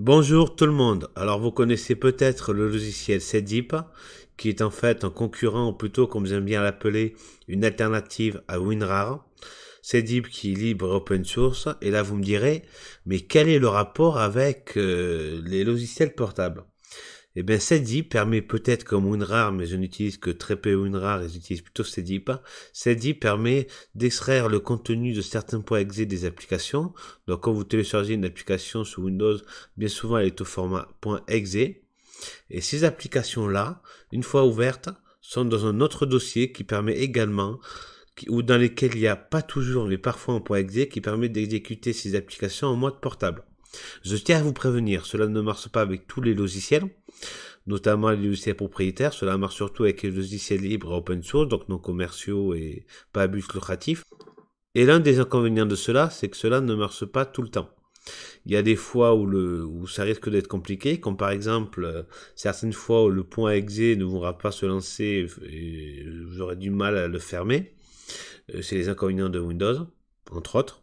Bonjour tout le monde. Alors vous connaissez peut-être le logiciel Cdeep, qui est en fait un concurrent, ou plutôt comme j'aime bien l'appeler, une alternative à WinRAR. Cdeep qui est libre et open source. Et là vous me direz, mais quel est le rapport avec les logiciels portables? Eh bien, Cdeep permet peut-être comme WinRAR, mais je n'utilise que très peu WinRAR et j'utilise plutôt Cdeep. Cdeep permet d'extraire le contenu de certains .exe des applications. Donc, quand vous téléchargez une application sous Windows, bien souvent elle est au format .exe. Et ces applications-là, une fois ouvertes, sont dans un autre dossier qui permet également, ou dans lesquels il n'y a pas toujours, mais parfois un .exe, qui permet d'exécuter ces applications en mode portable. Je tiens à vous prévenir, cela ne marche pas avec tous les logiciels, notamment les logiciels propriétaires. Cela marche surtout avec les logiciels libres et open source, donc non commerciaux et pas à but lucratif. Et l'un des inconvénients de cela, c'est que cela ne marche pas tout le temps. Il y a des fois où ça risque d'être compliqué, comme par exemple certaines fois où le .exe ne voudra pas se lancer et vous aurez du mal à le fermer. C'est les inconvénients de Windows, entre autres.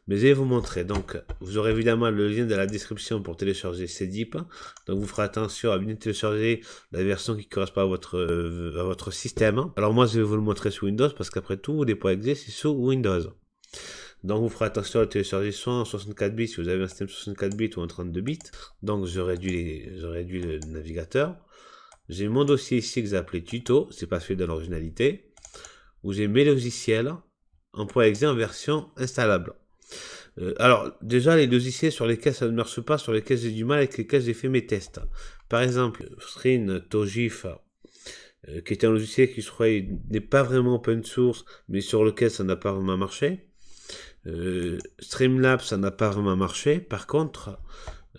Mais je vais vous montrer. Donc, vous aurez évidemment le lien dans la description pour télécharger Cdeep. Donc, vous ferez attention à bien télécharger la version qui correspond à votre système. Alors, moi, je vais vous le montrer sous Windows parce qu'après tout, les .exe, c'est sous Windows. Donc, vous ferez attention à télécharger soit en 64 bits si vous avez un système 64 bits ou en 32 bits. Donc, je réduis le navigateur. J'ai mon dossier ici que j'ai appelé tuto. C'est pas fait dans l'originalité. Où j'ai mes logiciels en .exe en version installable. Alors, déjà, les logiciels sur lesquels ça ne marche pas, sur lesquels j'ai du mal, avec lesquels j'ai fait mes tests. Par exemple, Strin Tojif, qui est un logiciel qui, je crois, n'est pas vraiment open source, mais sur lequel ça n'a pas vraiment marché. Streamlabs, ça n'a pas vraiment marché. Par contre,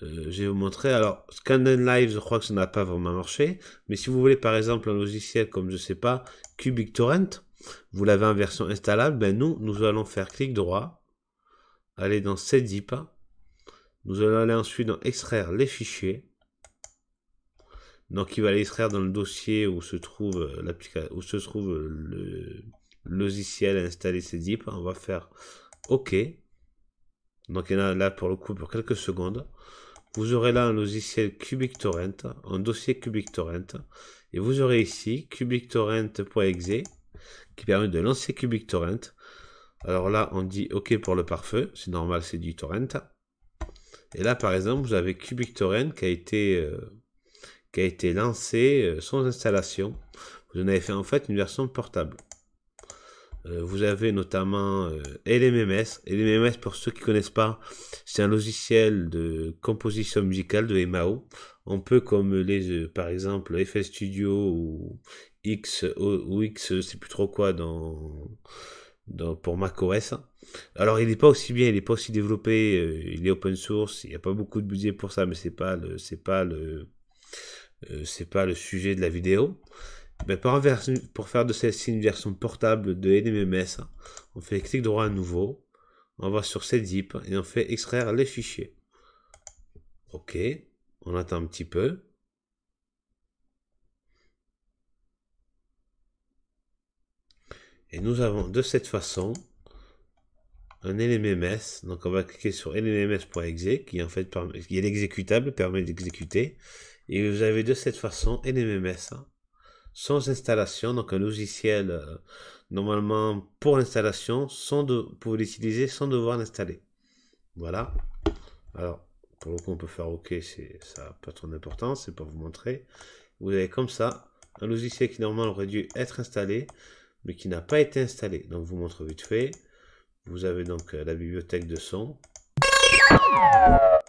je vais vous montrer. Alors, ScanNLive, je crois que ça n'a pas vraiment marché. Mais si vous voulez, par exemple, un logiciel comme, je sais pas, QBitTorrent, vous l'avez en version installable, ben nous allons faire clic droit, aller dans Cdeep, nous allons aller ensuite dans extraire les fichiers. Donc il va les extraire dans le dossier où se trouve le logiciel à installer Cdeep. On va faire OK. Donc il y en a là pour le coup pour quelques secondes. Vous aurez là un logiciel QBitTorrent, un dossier QBitTorrent, et vous aurez ici QBitTorrent.exe qui permet de lancer QBitTorrent. Alors là, on dit OK pour le pare-feu, c'est normal, c'est du torrent. Et là, par exemple, vous avez QBitTorrent qui a été lancé sans installation. Vous en avez fait en fait une version portable. Vous avez notamment LMMS. LMMS, pour ceux qui ne connaissent pas, c'est un logiciel de composition musicale de MAO. Un peu comme par exemple, FL Studio ou X, je sais plus trop quoi pour macOS. Alors il n'est pas aussi bien, il n'est pas aussi développé, il est open source, il n'y a pas beaucoup de budget pour ça, mais c'est pas le sujet de la vidéo. Mais pour faire de celle-ci une version portable de LMMS, on fait clic droit à nouveau, on va sur Cdeep et on fait extraire les fichiers. OK, on attend un petit peu. Et nous avons de cette façon un LMMS. Donc on va cliquer sur LMMS.exe qui en fait qui est l'exécutable, permet d'exécuter. Et vous avez de cette façon LMMS sans installation, donc un logiciel normalement pour l'installation, vous pouvez l'utiliser sans devoir l'installer. Voilà. Alors pour le coup on peut faire OK, ça n'a pas trop d'importance, c'est pour vous montrer. Vous avez comme ça un logiciel qui normalement aurait dû être installé, mais qui n'a pas été installé. Donc, je vous montre vite fait. Vous avez donc la bibliothèque de son. Voilà.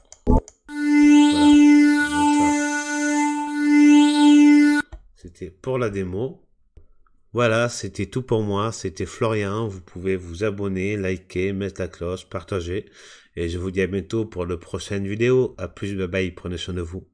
C'était pour la démo. Voilà, c'était tout pour moi. C'était Florian. Vous pouvez vous abonner, liker, mettre la cloche, partager. Et je vous dis à bientôt pour la prochaine vidéo. À plus, bye bye. Prenez soin de vous.